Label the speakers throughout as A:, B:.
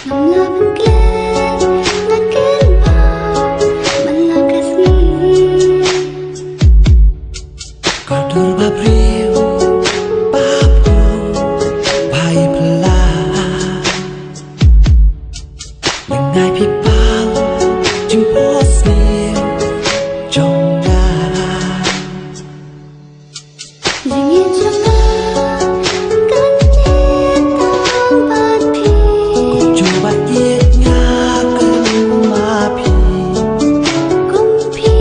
A: ngầm là vẫn kê ngắt kết bao mình là kasih
B: kau berbariu babu bayi pelan mengai pipal jemput slim trong ngang
A: dingin coba kan tang bat pi
B: coba ingatkan mapi
A: kumpi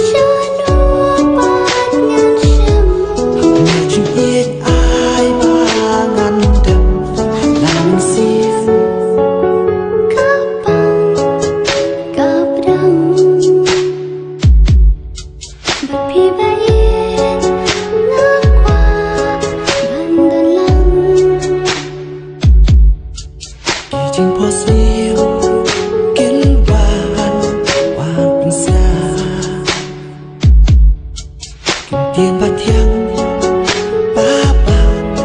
A: shanu bat ngan sham
B: nghe chuyện biết ai bangan đêm làm sif
A: kapang kaprang bat pi bayin ngakwa bandon lang
B: jemput slim kilwan wan pensa tiền và thiêng ba bạn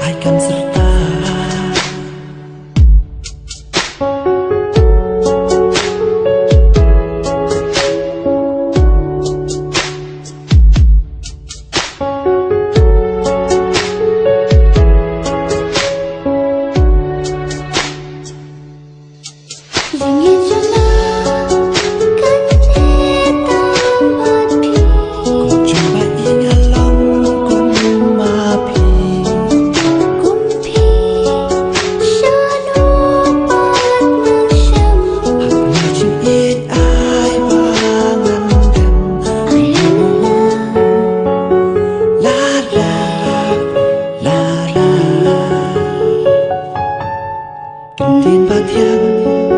B: ai cần serta
A: dingin coba kan tang bat pi
B: coba ingat lòng con mapi
A: kumpi shanu bat ngan sham
B: nghe chuyện biết ai bangan đêm
A: ayana
B: la la la la tiền và thiêng